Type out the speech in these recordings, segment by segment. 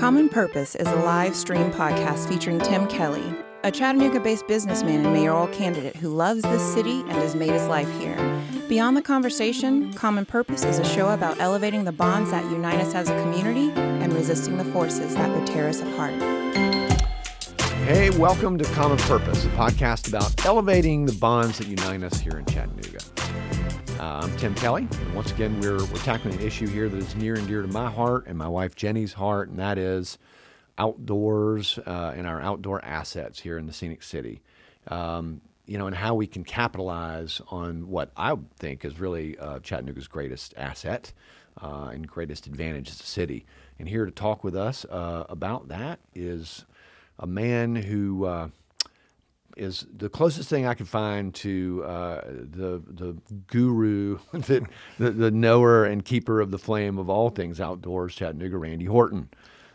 Common Purpose is a live stream podcast featuring Tim Kelly, a Chattanooga-based businessman and mayoral candidate who loves this city and has made his life here. Beyond the conversation, Common Purpose is a show about elevating the bonds that unite us as a community and resisting the forces that would tear us apart. Hey, welcome to Common Purpose, a podcast about elevating the bonds that unite us here in Chattanooga. I'm Tim Kelly, and once again, we're tackling an issue here that is near and dear to my heart and my wife Jenny's heart, and that is and our outdoor assets here in the scenic city. And how we can capitalize on what I think is really Chattanooga's greatest asset and greatest advantage as a city. And here to talk with us about that is a man who is the closest thing I could find to the guru, the knower and keeper of the flame of all things outdoors, Chattanooga, Randy Whorton.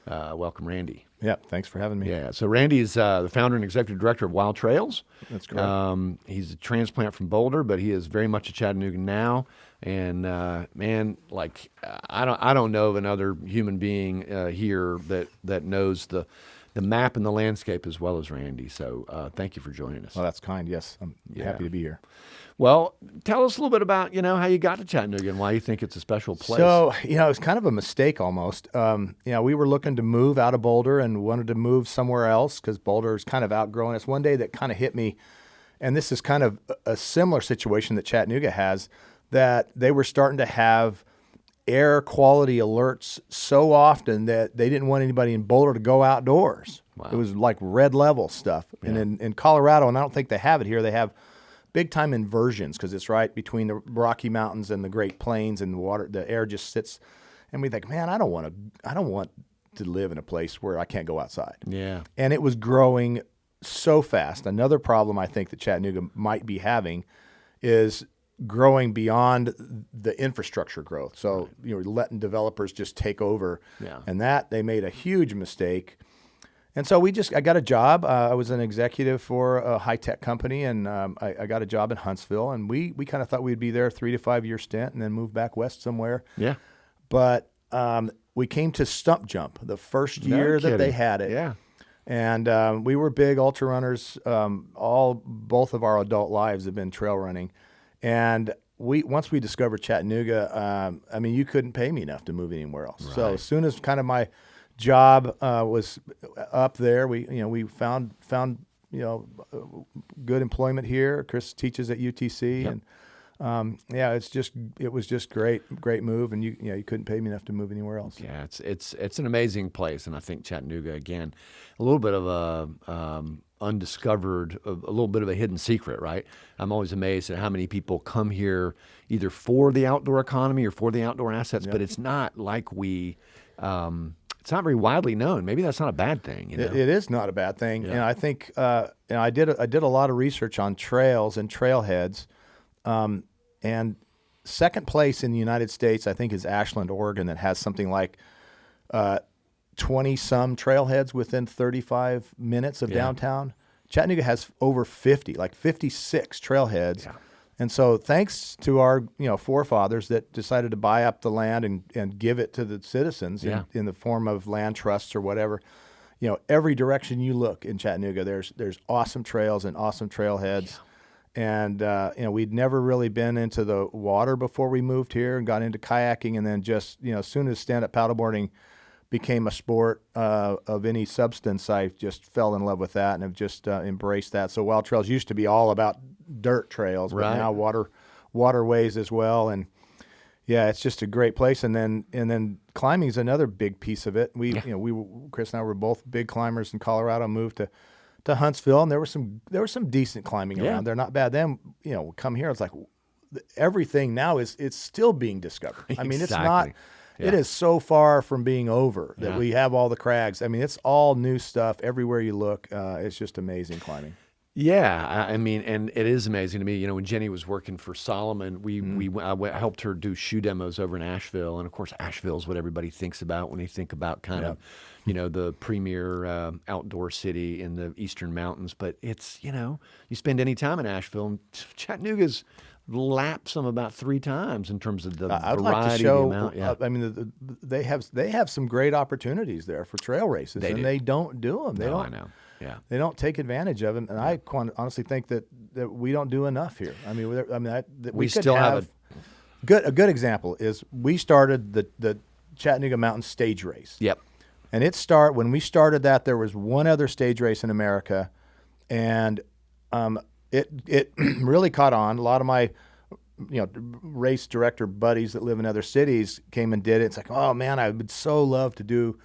Welcome, Randy. Yeah, thanks for having me. Yeah, so Randy is the founder and executive director of Wild Trails. That's correct. He's a transplant from Boulder, but he is very much a Chattanooga now. And I don't know of another human being here that knows the map and the landscape as well as Randy. So thank you for joining us. Well, that's kind. Yes, I'm happy to be here. Well, tell us a little bit about, how you got to Chattanooga and why you think it's a special place. So, it's kind of a mistake almost. We were looking to move out of Boulder and wanted to move somewhere else because Boulder's kind of outgrowing us. One day that kind of hit me, and this is kind of a similar situation that Chattanooga has, that they were starting to have air quality alerts so often that they didn't want anybody in Boulder to go outdoors. Wow. It was like red level stuff. Yeah. And in Colorado, and I don't think they have it here, they have big time inversions because it's right between the Rocky Mountains and the Great Plains, and the air just sits. And we think, man, I don't want to live in a place where I can't go outside. Yeah. And it was growing so fast. Another problem I think that Chattanooga might be having is growing beyond the infrastructure growth. So, letting developers just take over. Yeah. And that they made a huge mistake. And so I got a job. I was an executive for a high-tech company, and I got a job in Huntsville. And we kind of thought we'd be there 3 to 5 year stint and then move back west somewhere. Yeah. But we came to Stump Jump the first year that they had it. Yeah. And we were big ultra runners. Both of our adult lives have been trail running. And once we discovered Chattanooga, you couldn't pay me enough to move anywhere else. Right. So as soon as kind of my job was up there, we found good employment here. Chris teaches at UTC, yep. And it was just great move, and you couldn't pay me enough to move anywhere else. Yeah, it's an amazing place, and I think Chattanooga again, a little bit of a undiscovered, a little bit of a hidden secret, right? I'm always amazed at how many people come here either for the outdoor economy or for the outdoor assets, yep. But it's not like it's not very widely known. Maybe that's not a bad thing. It is not a bad thing, yeah. And I think I did a lot of research on trails and trailheads, and second place in the United States, I think, is Ashland, Oregon, that has something like 20-some trailheads within 35 minutes of downtown. Chattanooga has over 50, like 56 trailheads. Yeah. And so thanks to our forefathers that decided to buy up the land and give it to the citizens in the form of land trusts or whatever, every direction you look in Chattanooga, there's awesome trails and awesome trailheads. Yeah. And we'd never really been into the water before we moved here and got into kayaking, and then just as soon as stand-up paddleboarding became a sport of any substance, I just fell in love with that and have just embraced that. So Wild Trails used to be all about dirt trails, but right. Now waterways as well. And yeah, it's just a great place. And then climbing is another big piece of it. Chris and I were both big climbers in Colorado, moved to Huntsville, and there was some decent climbing around there. Not bad. Then come here, it's like everything now it's still being discovered. I mean, Exactly. It's not. Yeah. It is so far from being over that we have all the crags. I mean, it's all new stuff everywhere you look. It's just amazing climbing. Yeah, and it is amazing to me. When Jenny was working for Solomon, I helped her do shoe demos over in Asheville, and of course, Asheville is what everybody thinks about when they think about kind of, the premier outdoor city in the Eastern Mountains. But it's, you spend any time in Asheville, and Chattanooga's laps them about 3 times in terms of the I'd variety, like to show. the amount. Yeah. I mean, they have some great opportunities there for trail races, and they don't do them. They don't. I know. Yeah. They don't take advantage of them, and I honestly think that we don't do enough here. I mean, we could still have a good example is we started the Chattanooga Mountain Stage Race. Yep. And when we started that, there was one other stage race in America, and it really caught on. A lot of my race director buddies that live in other cities came and did it. It's like, oh man, I would so love to do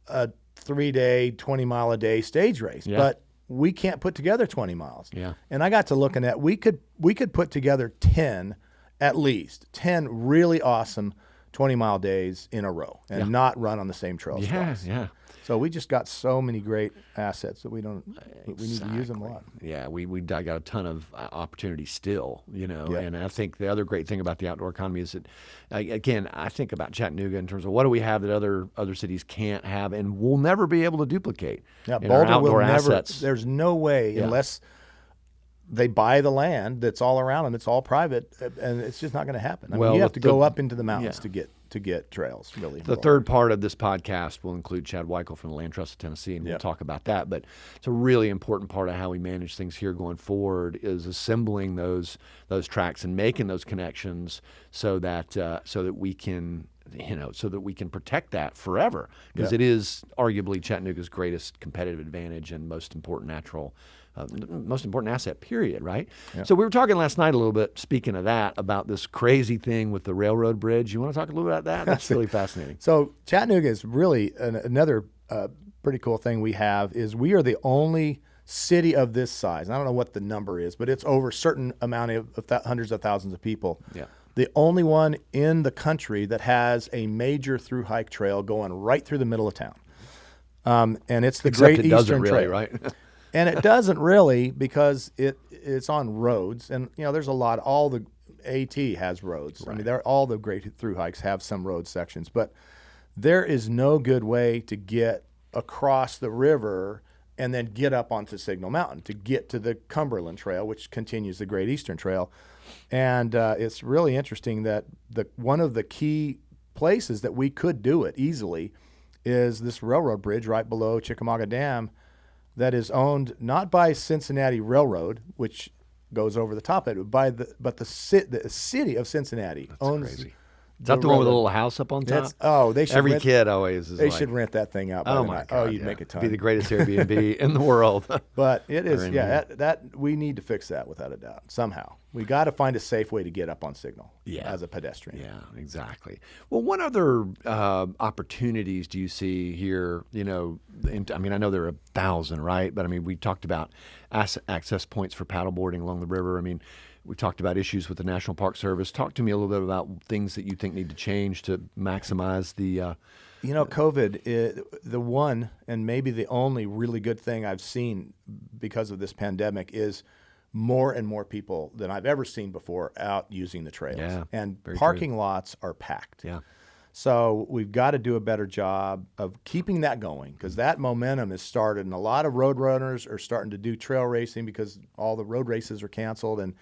a 3-day, 20-mile-a-day stage race, but we can't put together 20 miles. Yeah. And I got to looking at we could put together 10 really awesome 20-mile days in a row and not run on the same trails twice. Yeah. So we just got so many great assets that we need to use them a lot. Yeah, we got a ton of opportunities still, and I think the other great thing about the outdoor economy is that, again, I think about Chattanooga in terms of what do we have that other cities can't have and will never be able to duplicate. Yeah, in our Boulder will outdoor never. assets. There's no way unless they buy the land that's all around them. It's all private, and it's just not going to happen. I mean, you have to go up into the mountains to get trails. Really, the third part of this podcast will include Chad Weichel from the Land Trust of Tennessee, and we'll talk about that. But it's a really important part of how we manage things here going forward is assembling those tracks and making those connections so that we can. So that we can protect that forever, because it is arguably Chattanooga's greatest competitive advantage and most important asset, period, right? Yeah. So we were talking last night a little bit, speaking of that, about this crazy thing with the railroad bridge. You want to talk a little bit about that? That's really fascinating. So Chattanooga is really another pretty cool thing we have is we are the only city of this size. I don't know what the number is, but it's over a certain amount of hundreds of thousands of people. Yeah. The only one in the country that has a major through hike trail going right through the middle of town. And it's the Great Eastern Trail. Right? And it doesn't really because it's on roads. And, there's a lot. All the AT has roads. Right. I mean, all the great through hikes have some road sections. But there is no good way to get across the river and then get up onto Signal Mountain to get to the Cumberland Trail, which continues the Great Eastern Trail. And it's really interesting that one of the key places that we could do it easily is this railroad bridge right below Chickamauga Dam that is owned not by Cincinnati Railroad, which goes over the top of it, but the city of Cincinnati owns. Crazy. Is that the one with a little house up on top? They should. Every kid always is. They should rent that thing out. Oh my God! You'd make a ton. It'd be the greatest Airbnb in the world. But it is. That we need to fix that without a doubt somehow. We got to find a safe way to get up on Signal as a pedestrian. Yeah, exactly. Well, what other opportunities do you see here? I know there are 1,000, right? But we talked about access points for paddleboarding along the river. We talked about issues with the National Park Service. Talk to me a little bit about things that you think need to change to maximize the. COVID, the one and maybe the only really good thing I've seen because of this pandemic is more and more people than I've ever seen before out using the trails. Yeah, and parking lots are packed. Yeah. So we've got to do a better job of keeping that going because that momentum has started, and a lot of road runners are starting to do trail racing because all the road races are canceled. And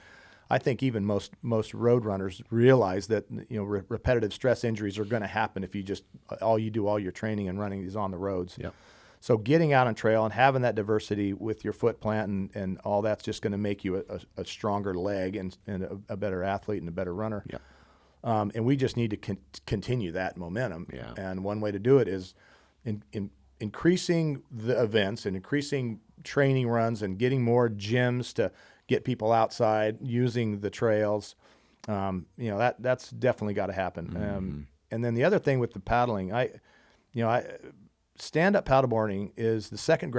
I think even most road runners realize that repetitive stress injuries are going to happen if you just all your training and running is on the roads. Yep. So getting out on trail and having that diversity with your foot plant and all that's just going to make you a stronger leg and a better athlete and a better runner. Yep. And we just need to continue that momentum. Yeah. And one way to do it is increasing the events and increasing training runs and getting more gyms to get people outside using the trails. That's definitely got to happen. Mm-hmm. And then the other thing with the paddling, stand-up paddleboarding is the second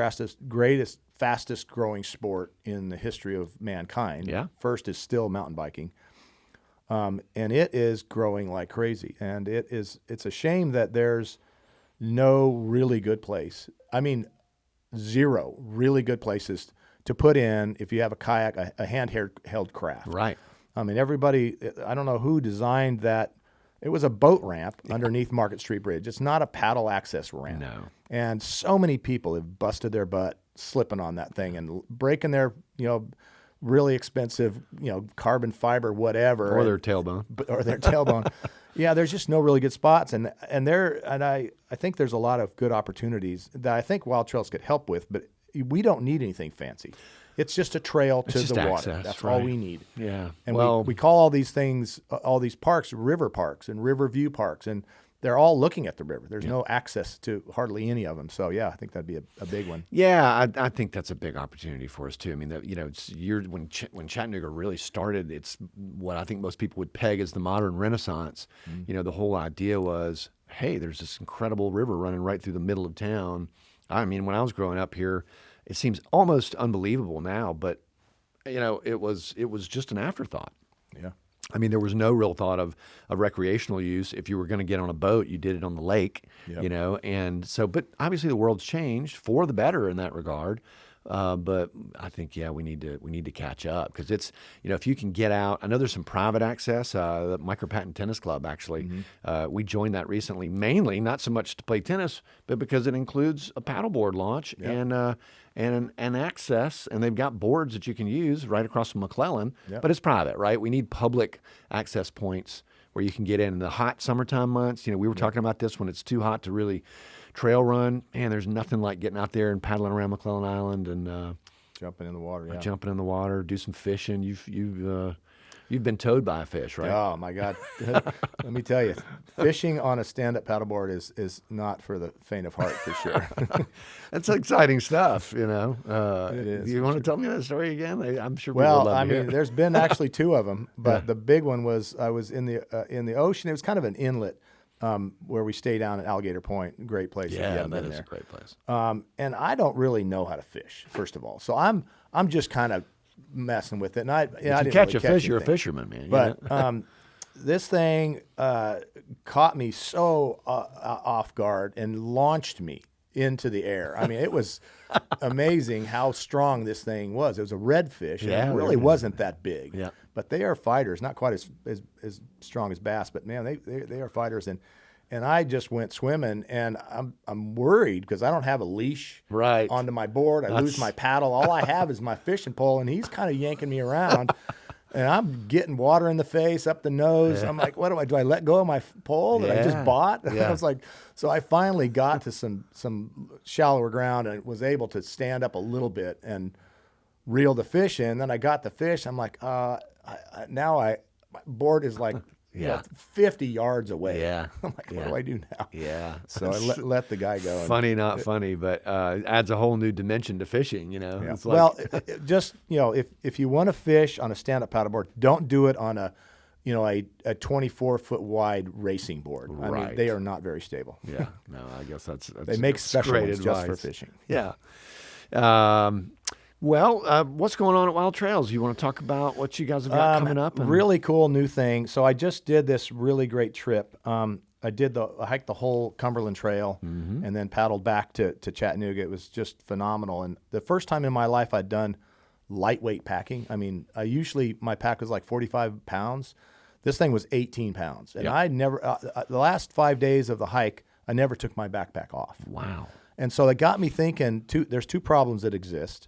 greatest, fastest growing sport in the history of mankind. Yeah. First is still mountain biking. And it is growing like crazy. And it's a shame that there's no really good place. Zero really good places to put in if you have a kayak, a hand-held craft. Right. Everybody, I don't know who designed that. It was a boat ramp underneath Market Street Bridge. It's not a paddle access ramp. No. And so many people have busted their butt slipping on that thing and breaking their, really expensive, carbon fiber, whatever, Or their tailbone. or their tailbone. Yeah, there's just no really good spots, and I think there's a lot of good opportunities that I think Wild Trails could help with, but we don't need anything fancy. It's just a trail to the water. Access, That's right. all we need. Yeah. And we call all these things, all these parks, river parks and river view parks, and they're all looking at the river. There's no access to hardly any of them. So yeah, I think that'd be a big one. Yeah, I think that's a big opportunity for us too. I mean, when Chattanooga really started, it's what I think most people would peg as the modern Renaissance. Mm-hmm. The whole idea was, hey, there's this incredible river running right through the middle of town. I mean, when I was growing up here, it seems almost unbelievable now, but it was just an afterthought. Yeah. I mean, there was no real thought of recreational use. If you were going to get on a boat, you did it on the lake, Yep. and so, but obviously the world's changed for the better in that regard. But I think, we need to catch up, because it's, if you can get out, I know there's some private access, the Micro Patent Tennis Club, actually, we joined that recently, mainly not so much to play tennis, but because it includes a paddleboard launch and access, and they've got boards that you can use right across from McClellan, Yep. but it's private, right? We need public access points where you can get in the hot summertime months. We were talking about this when it's too hot to really trail run. Man, there's nothing like getting out there and paddling around McClellan Island and Jumping in the water. Yeah. jumping in the water, do some fishing. You've been towed by a fish, right? Oh my God! Let me tell you, fishing on a stand-up paddleboard is not for the faint of heart, for sure. That's exciting stuff, It is, You want to tell me that story again? I'm sure. Well, I mean, there's been actually two of them, but the big one was I was in the ocean. It was kind of an inlet where we stay down at Alligator Point. Great place. yeah, that is a great place. And I don't really know how to fish, first of all, so I'm just kind of messing with it. And I didn't catch really a fish, you're a anything. fisherman, man. But this thing caught me so off guard and launched me into the air. I mean, it was amazing how strong this thing was. It was a redfish. Yeah, And it really they're- wasn't that big. Yeah. But they are fighters, not quite as strong as bass, but man, they are fighters. And I just went swimming, and I'm worried because I don't have a leash Right. onto my board. I lose my paddle. All I have is my fishing pole, and he's kind of yanking me around. And I'm getting water in the face, up the nose. I'm like, what do? Do I let go of my pole that I just Yeah. bought? Yeah. I was like, so I finally got to some shallower ground and was able to stand up a little bit and reel the fish in. Then I got the fish. I'm like, my board is like 50 yards away. Yeah. I'm like, what do I do now? Yeah. So I let the guy go. Funny, not funny, but adds a whole new dimension to fishing. Yeah. It's like, Well, just if you want to fish on a stand-up paddleboard, don't do it on a 24-foot wide racing board. I mean, Right. they are not very stable. yeah, no, I guess that's They make that's special great ones just for advice. fishing. Yeah. What's going on at Wild Trails? You want to talk about what you guys have got coming up? Really cool new thing. So I just did this really great trip. I hiked the whole Cumberland Trail and then paddled back to Chattanooga. It was just phenomenal. And the first time in my life I'd done lightweight packing. I mean, my pack was like 45 pounds. This thing was 18 pounds. And I never, the last 5 days of the hike, I never took my backpack off. Wow. And so it got me thinking, there's two problems that exist.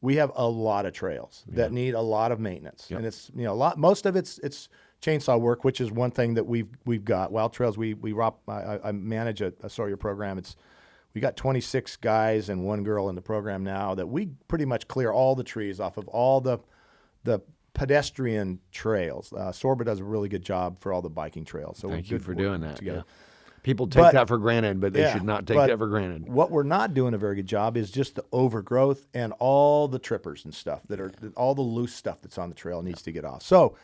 We have a lot of trails that need a lot of maintenance, and it's most of it's chainsaw work, which is one thing that we've got. Wild Trails, I manage a Sawyer program. We got 26 guys and one girl in the program now that we pretty much clear all the trees off of all the pedestrian trails. Sorba does a really good job for all the biking trails. So Thank you for doing that. together. Yeah. People take that for granted, but they Yeah, should not take but that for granted. What we're not doing a very good job is just the overgrowth and all the trippers and stuff all the loose stuff that's on the trail needs to get off. So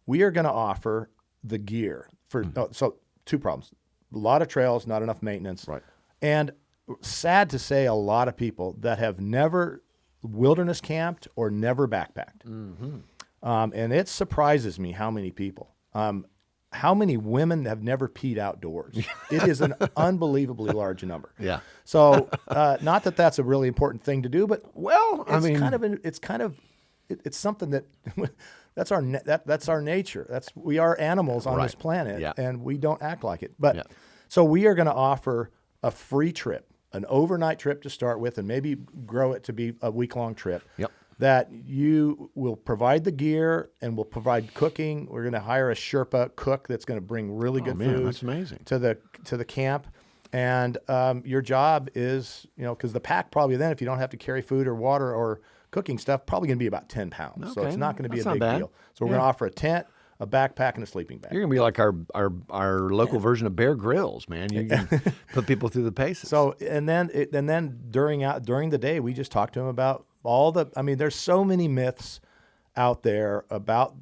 we are going to offer the gear for. So two problems: a lot of trails, not enough maintenance, Right. and sad to say, a lot of people that have never wilderness camped or never backpacked. And it surprises me how many people. How many women have never peed outdoors? It is an unbelievably large number. Yeah. So, not that that's a really important thing to do, but it's something that that's our nature. We are animals on this planet, and we don't act like it. But so we are going to offer a free trip, an overnight trip to start with, and maybe grow it to be a week-long trip. Yep. that you will provide the gear and we'll provide cooking. We're going to hire a Sherpa cook that's going to bring really good food. That's amazing. To the camp. And your job is, because the pack probably then, if you don't have to carry food or water or cooking stuff, probably going to be about 10 pounds. Okay. So it's not going to be That's a not big bad. deal. So we're going to offer a tent, a backpack, and a sleeping bag. You're gonna be like our local version of Bear Grylls, man. You can put people through the paces. So and then during the day, we just talk to them about there's so many myths out there about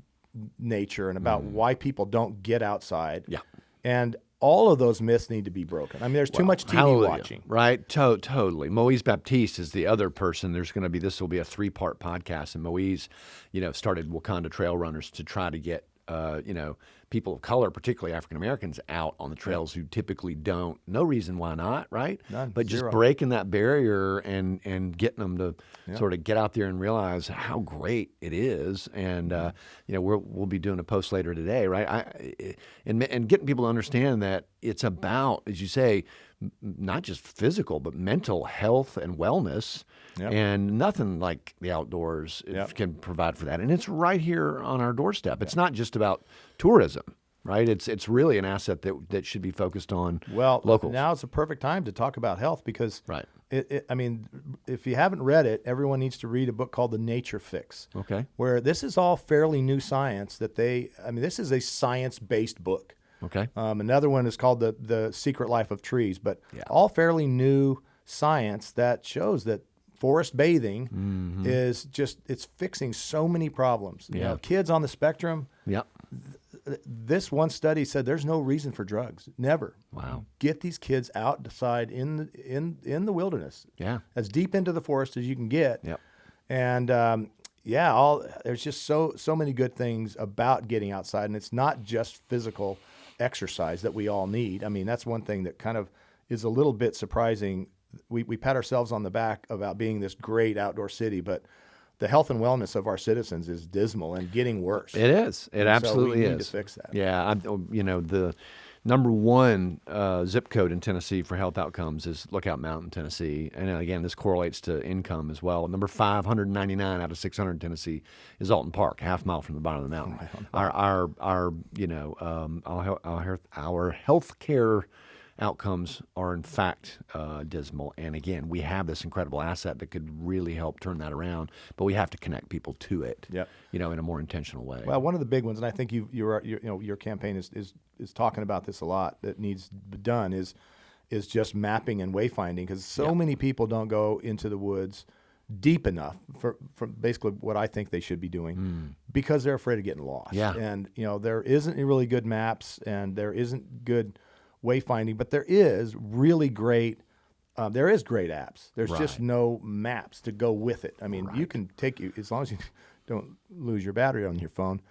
nature and about why people don't get outside. Yeah. And all of those myths need to be broken. There's too much TV watching. Right? Totally. Moise Baptiste is the other person. This will be a 3-part podcast. And Moise, started Wakanda Trail Runners to try to get, people of color, particularly African Americans, out on the trails who typically don't. No reason why not, right? None. But just Zero. breaking that barrier and getting them to sort of get out there and realize how great it is. And we'll be doing a post later today, right? And getting people to understand that it's about, as you say, not just physical but mental health and wellness. Yep. And nothing like the outdoors can provide for that. And it's right here on our doorstep. It's not just about tourism, right? It's really an asset that should be focused on locals. Now it's a perfect time to talk about health because right. If you haven't read it, everyone needs to read a book called The Nature Fix. Okay. Where this is all fairly new science this is a science-based book. Okay. Another one is called The Secret Life of Trees, but all fairly new science that shows that forest bathing is it's fixing so many problems. Kids on the spectrum. Yeah. This one study said there's no reason for drugs. Never. Wow. Get these kids outside in the wilderness. Yeah. As deep into the forest as you can get. Yep. And there's just so many good things about getting outside, and it's not just physical exercise that we all need. That's one thing that kind of is a little bit surprising. We pat ourselves on the back about being this great outdoor city, but the health and wellness of our citizens is dismal and getting worse. It is. It absolutely so we is. need to fix that. Yeah. The number one zip code in Tennessee for health outcomes is Lookout Mountain, Tennessee. And again, this correlates to income as well. Number 599 out of 600 in Tennessee is Alton Park, half mile from the bottom of the mountain. Our health care outcomes are in fact dismal. And again, we have this incredible asset that could really help turn that around, but we have to connect people to it. Yep. In a more intentional way. Well, one of the big ones, and I think your campaign is talking about this a lot, that needs to be done is just mapping and wayfinding, because so many people don't go into the woods deep enough for basically what I think they should be doing because they're afraid of getting lost. Yeah. And there isn't really good maps and there isn't good wayfinding, but there is really great great apps. There's just no maps to go with it. You can as long as you don't lose your battery on your phone,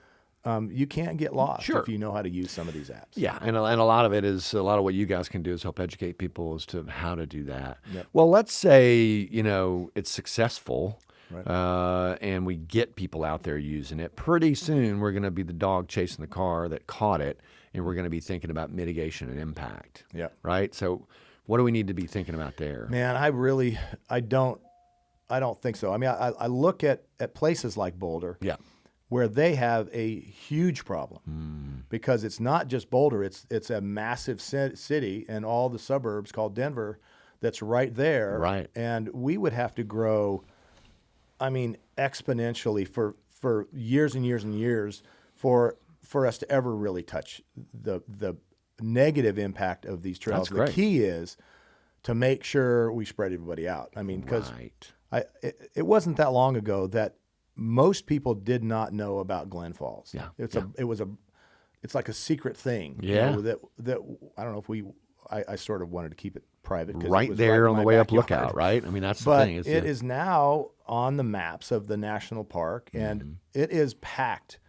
you can't get lost if you know how to use some of these apps. Yeah, and a lot of it is, a lot of what you guys can do is help educate people as to how to do that. Yep. Well, let's say, it's successful. Right. And we get people out there using it. Pretty soon, we're going to be the dog chasing the car that caught it, and we're going to be thinking about mitigation and impact. Yeah. Right. So, what do we need to be thinking about there? Man, I don't think so. I look at places like Boulder. Yeah. Where they have a huge problem because it's not just Boulder; it's a massive city and all the suburbs called Denver that's right there. Right. And we would have to grow, exponentially for years and years and years for us to ever really touch the negative impact of these trails. That's great. The key is to make sure we spread everybody out. Because it wasn't that long ago that most people did not know about Glen Falls. Yeah. It's like a secret thing. Yeah. That I don't know if I sort of wanted to keep it private. Right there on the way up Lookout, right? That's the thing. It is now on the maps of the national park, and it is packed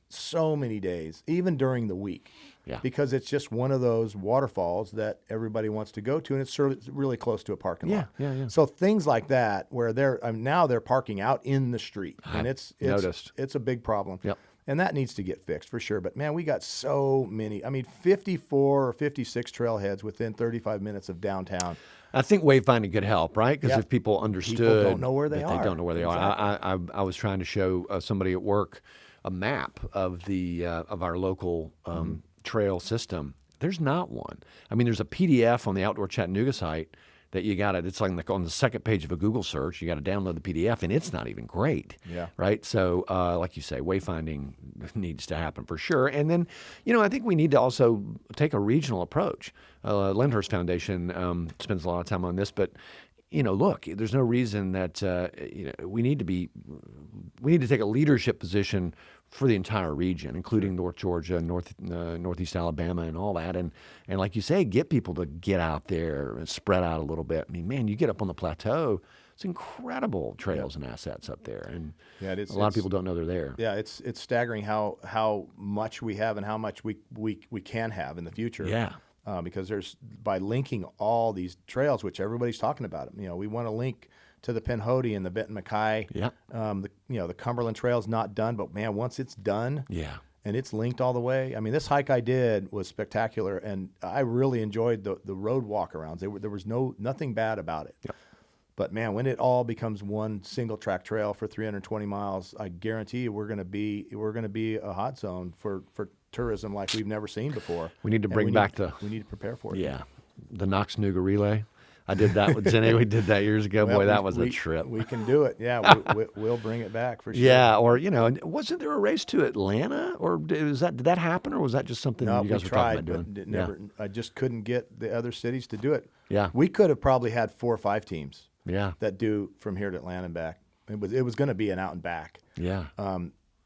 so many days, even during the week. Yeah. Because it's just one of those waterfalls that everybody wants to go to, and it's really close to a parking lot. Yeah. So things like that, where now they're parking out in the street, and it's noticed. It's a big problem. Yep. And that needs to get fixed for sure. But man, we got so many. 54 or 56 trailheads within 35 minutes of downtown. I think wayfinding could help, right? Because if people understood, people don't know where they that are. they don't know where they are. I was trying to show somebody at work a map of the of our local trail system. There's not one. I mean, there's a PDF on the Outdoor Chattanooga site that you got it. It's like on the second page of a Google search. You got to download the PDF, and it's not even great. Yeah. Right. So, like you say, wayfinding needs to happen for sure. And then, I think we need to also take a regional approach. Lyndhurst Foundation spends a lot of time on this, but look, there's no reason that we need to take a leadership position for the entire region, including North Georgia, Northeast Alabama, and all that. And like you say, get people to get out there and spread out a little bit. I mean, man, you get up on the plateau, it's incredible trails and assets up there, and a lot of people don't know they're there. Yeah, it's staggering how much we have and how much we can have in the future. Yeah. Because by linking all these trails, which everybody's talking about, we want to link to the Pinhoti and the Benton McKay. Yeah. The Cumberland Trail's not done, but man, once it's done, and it's linked all the way. I mean, this hike I did was spectacular, and I really enjoyed the road walkarounds. There was nothing bad about it. Yep. But man, when it all becomes one single track trail for 320 miles, I guarantee you we're going to be a hot zone for tourism like we've never seen before. We need to we need to prepare for it. Yeah, the Chattanooga relay. I did that with Jenny. We did that years ago. Well, Boy, that was a trip. We can do it. Yeah, we'll bring it back for sure. Yeah, or wasn't there a race to Atlanta, or did that happen, or was that just something you guys were talking about doing? But never. I just couldn't get the other cities to do it. Yeah, we could have probably had 4 or 5 teams. Yeah, that do from here to Atlanta and back. It was going to be an out and back. Yeah.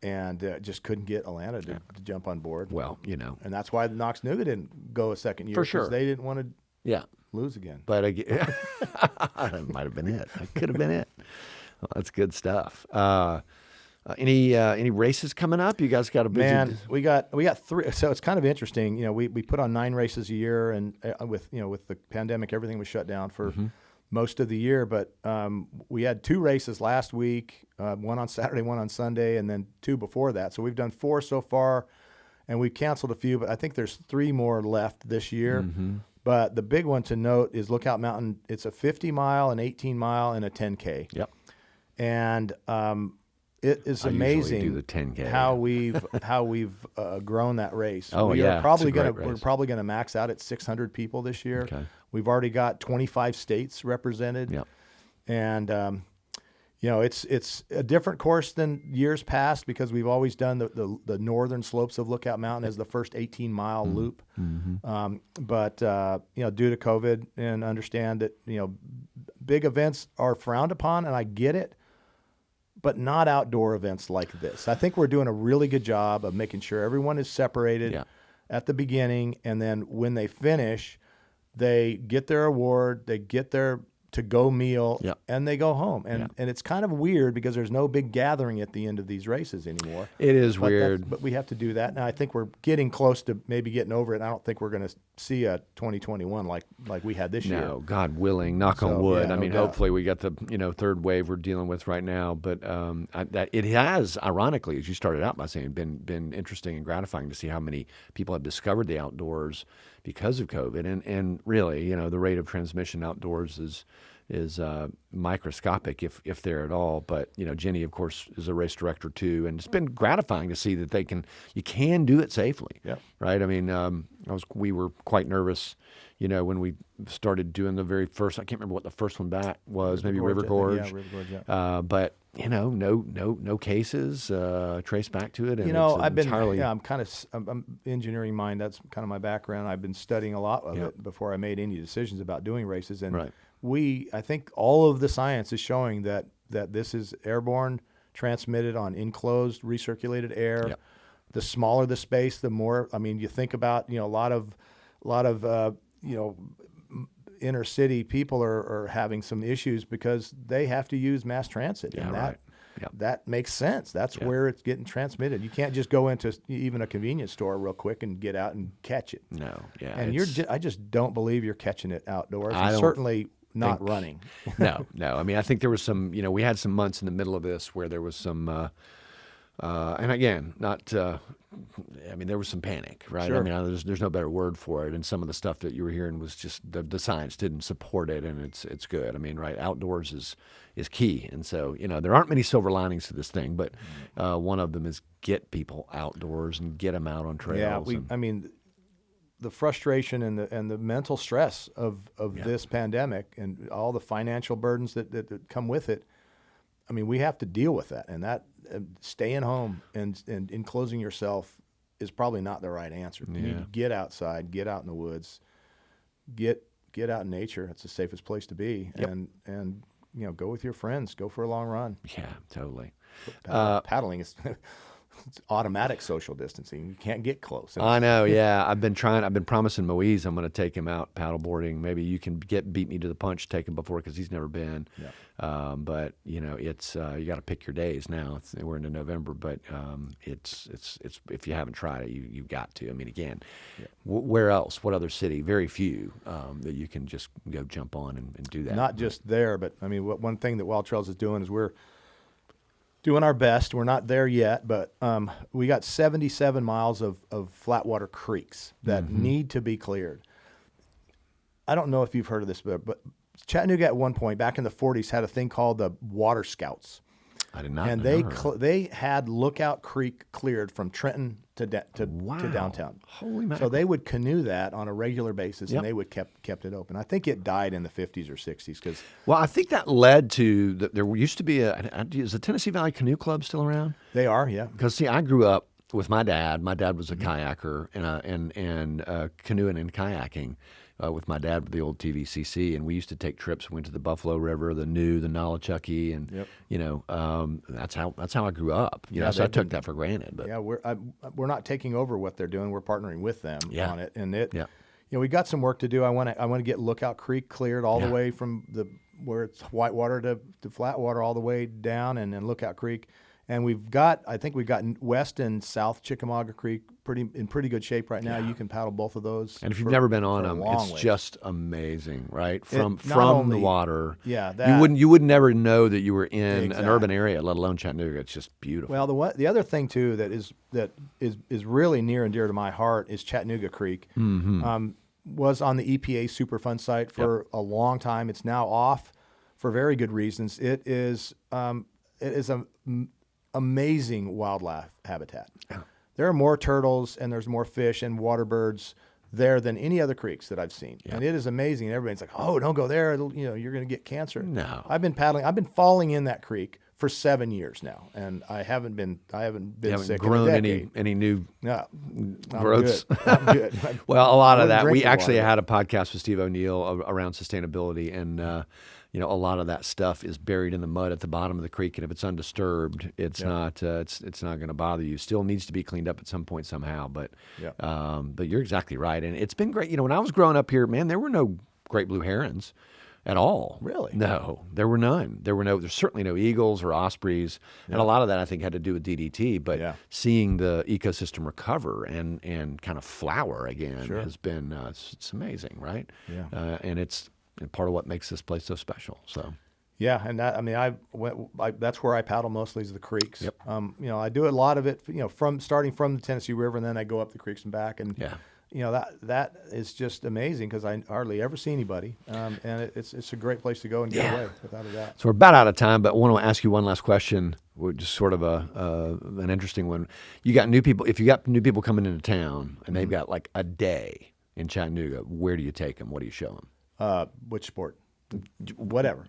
And just couldn't get Atlanta to jump on board. Well, and that's why Chattanooga didn't go a second year. For sure. Because they didn't want to lose again. But that might have been it. That could have been it. Well, that's good stuff. Any races coming up? You guys got a busy... Man, we got 3. So it's kind of interesting. We put on 9 races a year, and with the pandemic, everything was shut down for most of the year. But we had 2 races last week, one on Saturday, one on Sunday, and then 2 before that. So we've done 4 so far, and we've canceled a few, but I think there's 3 more left this year. But the big one to note is Lookout Mountain. It's a 50-mile, an 18-mile, and a 10K. Yep. And it is amazing do the 10K. how we've grown that race. Oh, we're probably gonna max out at 600 people this year. Okay. We've already got 25 states represented. Yep. And it's a different course than years past because we've always done the northern slopes of Lookout Mountain as the first 18-mile loop. But due to COVID, and understand that big events are frowned upon, and I get it, but not outdoor events like this. I think we're doing a really good job of making sure everyone is separated at the beginning, and then when they finish, they get their award, they get their to-go meal, and they go home. And it's kind of weird because there's no big gathering at the end of these races anymore. It is weird. But we have to do that. Now, I think we're getting close to maybe getting over it. I don't think we're going to see a 2021 like we had this year. No, God willing, knock on wood. Yeah, I mean, hopefully we got the third wave we're dealing with right now. But that it has, ironically, as you started out by saying, been interesting and gratifying to see how many people have discovered the outdoors because of COVID. And really, the rate of transmission outdoors is microscopic if there at all. But Jenny, of course, is a race director too, and it's been gratifying to see that you can do it safely. Yeah. Right. I mean, we were quite nervous, when we started doing the very first. I can't remember what the first one back was. Maybe River Gorge. Yeah, River Gorge. Yeah. But no cases traced back to it. And I'm engineering mind. That's kind of my background. I've been studying a lot of it before I made any decisions about doing races. And I think all of the science is showing that this is airborne, transmitted on enclosed, recirculated air. Yep. The smaller the space, the more. I mean, you think about a lot of inner city people are having some issues because they have to use mass transit, and that makes sense. That's where it's getting transmitted. You can't just go into even a convenience store real quick and get out and catch it. No, and I just don't believe you're catching it outdoors. Certainly not running. No. I mean, I think there was some. We had some months in the middle of this where there was some And again, not. I mean, there was some panic, right? Sure. I mean, there's no better word for it. And some of the stuff that you were hearing was just the science didn't support it, and it's good. I mean, right? Outdoors is key, and so there aren't many silver linings to this thing, but one of them is get people outdoors and get them out on trails. Yeah, I mean, the frustration and the mental stress of this pandemic and all the financial burdens that come with it. I mean, we have to deal with that, and that staying home and enclosing yourself is probably not the right answer. You need to get outside, get out in the woods, get out in nature. It's the safest place to be, and go with your friends, go for a long run. Yeah, totally. Paddling is it's automatic social distancing. You can't get close. I know. Yeah, I've been promising Moise I'm going to take him out paddleboarding. Maybe you can beat me to the punch, take him before because he's never been. Yeah. But it's you got to pick your days now. We're into November, but it's if you haven't tried it, you've got to. I mean, again, where else? What other city? Very few that you can just go jump on and do that. Not just there, but I mean, one thing that Wild Trails is doing is we're doing our best. We're not there yet, but we got 77 miles of flatwater creeks that need to be cleared. I don't know if you've heard of this, but Chattanooga at one point back in the 40s had a thing called the Water Scouts. I did not. And they had Lookout Creek cleared from Trenton to downtown. Holy mackerel. So they would canoe that on a regular basis, and they would kept it open. I think it died in the 50s or 60s because. Well, I think that led to there used to be is the Tennessee Valley Canoe Club still around? They are, yeah. Because see, I grew up with my dad. My dad was a kayaker and canoeing and kayaking. With my dad with the old TVCC, and we used to take trips. We went to the Buffalo River, the Nolichucky, and that's how I grew up. So I took that for granted. But yeah, we're not taking over what they're doing. We're partnering with them on it, and we got some work to do. I want to get Lookout Creek cleared all the way from where it's whitewater to flatwater all the way down, and then Lookout Creek. And I think we've got West and South Chickamauga Creek in pretty good shape right now. You can paddle both of those. And if you've never been on them, it's just amazing, right? From only, the water. Yeah, that, you would never know that you were in an urban area, let alone Chattanooga. It's just beautiful. Well, the other thing too that is really near and dear to my heart is Chattanooga Creek. Was on the EPA Superfund site for a long time. It's now off for very good reasons. It is a amazing wildlife habitat. Yeah. There are more turtles and there's more fish and water birds there than any other creeks that I've seen. Yeah. And it is amazing. Everybody's like, "Oh, don't go there. You're going to get cancer." No. I've been falling in that creek for 7 years now, and I haven't been sick. Grown in a decade. any new growths? I'm good. Well, a lot of that. We actually had a podcast with Steve O'Neill around sustainability, and a lot of that stuff is buried in the mud at the bottom of the creek, and if it's undisturbed, it's not it's not going to bother you. Still needs to be cleaned up at some point somehow, but you're exactly right, and it's been great. When I was growing up here, man, there were no great blue herons at all. Really? No, there were none. There's certainly no eagles or ospreys, and a lot of that I think had to do with DDT. But seeing the ecosystem recover and kind of flower again has been it's amazing, right? Yeah, and it's part of what makes this place so special. So. Yeah, and that's where I paddle mostly is the creeks. Yep. I do a lot of it, starting from the Tennessee River, and then I go up the creeks and back, and that is just amazing because I hardly ever see anybody, and it's a great place to go and get away, without a doubt. So we're about out of time, but I want to ask you one last question, just sort of an interesting one. You got new people. If you got new people coming into town and they've got like a day in Chattanooga, where do you take them? What do you show them? Which sport? Whatever.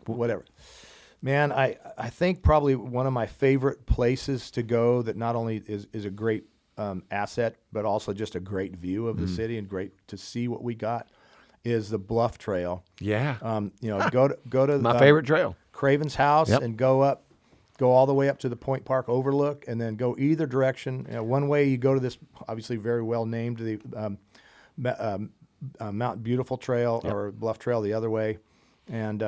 Man, I think probably one of my favorite places to go that not only is a great asset, but also just a great view of the city and great to see what we got is the Bluff Trail. Yeah. Go to my favorite trail, Craven's house, and go all the way up to the Point Park overlook, and then go either direction. One way you go to this obviously very well named the Mount Beautiful Trail or Bluff Trail the other way. And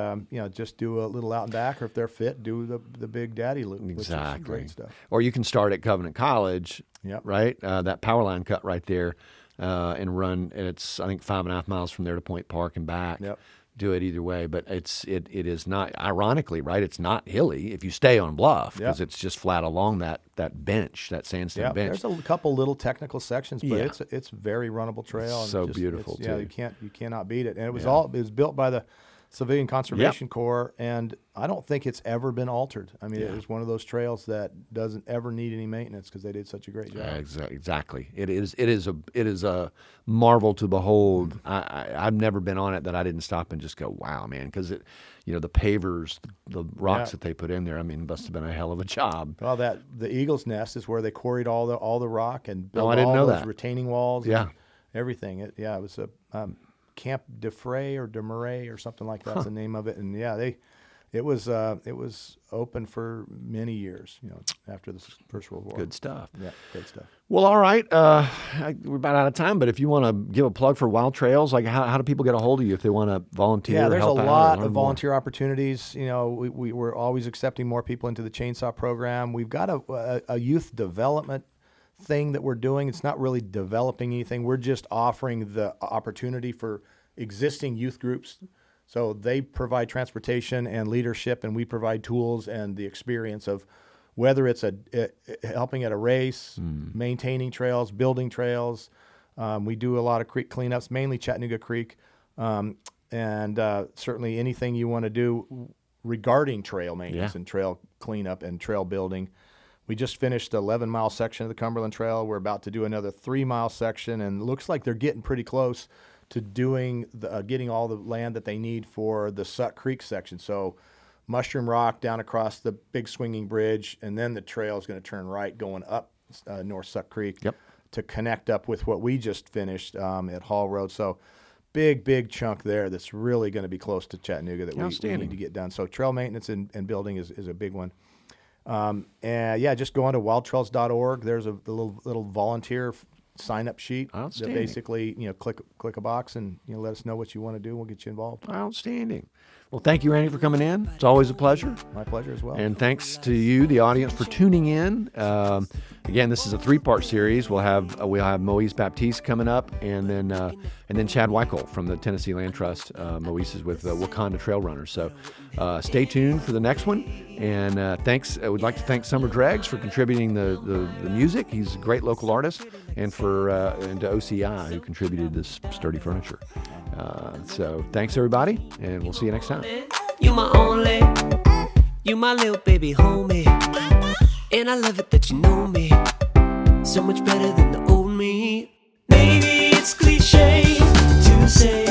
just do a little out and back, or if they're fit, do the Big Daddy loop. Exactly, which is great stuff. Or you can start at Covenant College, right? That power line cut right there, and run. It's I think 5.5 miles from there to Point Park and back. Yep. do it either way. But it is not, ironically, right? It's not hilly if you stay on bluff because it's just flat along that bench, that sandstone bench. There's a couple little technical sections, but Yeah. it's very runnable trail. And So beautiful, Yeah, too. you cannot beat it. And it was built by the Civilian Conservation Corps, and I don't think it's ever been altered. I mean, it was one of those trails that doesn't ever need any maintenance because they did such a great job. Exactly. It is a marvel to behold. I've never been on it that I didn't stop and just go, wow, man, because the pavers, the rocks that they put in there, I mean, must have been a hell of a job. Well, the Eagle's Nest is where they quarried all the rock and built I didn't all know those that. retaining walls. Yeah. And everything. It was a Camp de Fray or de Marais or something like that's the name of it. And it was open for many years, after the First World War. Good stuff. Yeah, great stuff. Well, all right. We're about out of time, but if you want to give a plug for Wild Trails, like how do people get a hold of you if they want to volunteer? Yeah, or there's a help out or lot learn of more? volunteer opportunities. We're always accepting more people into the chainsaw program. We've got a youth development thing that we're doing. It's not really developing anything. We're just offering the opportunity for existing youth groups. So they provide transportation and leadership, and we provide tools and the experience of whether it's helping at a race, maintaining trails, building trails. We do a lot of creek cleanups, mainly Chattanooga Creek, and certainly anything you want to do regarding trail maintenance and trail cleanup and trail building. We just finished the 11-mile section of the Cumberland Trail. We're about to do another 3-mile section, and it looks like they're getting pretty close to doing getting all the land that they need for the Suck Creek section. So Mushroom Rock down across the big swinging bridge, and then the trail is going to turn right going up North Suck Creek to connect up with what we just finished at Hall Road. So big chunk there that's really going to be close to Chattanooga that we need to get done. So trail maintenance and building is a big one. Just go on to wildtrails.org. There's a little volunteer sign-up sheet that basically, click a box and let us know what you want to do, and we'll get you involved. Outstanding. Well, thank you, Randy, for coming in. It's always a pleasure. My pleasure as well. And thanks to you, the audience, for tuning in. Again, this is a 3-part series. We'll have Moise Baptiste coming up, and then Chad Weichel from the Tennessee Land Trust. Moise is with Wakanda Trail Runners. So stay tuned for the next one. And thanks. I would like to thank Summer Dreggs for contributing the music. He's a great local artist, and to OCI who contributed this sturdy furniture. So thanks everybody, and we'll see you next time. You my only, you my little baby homie, and I love it that you know me so much better than the old me. Maybe it's cliche to say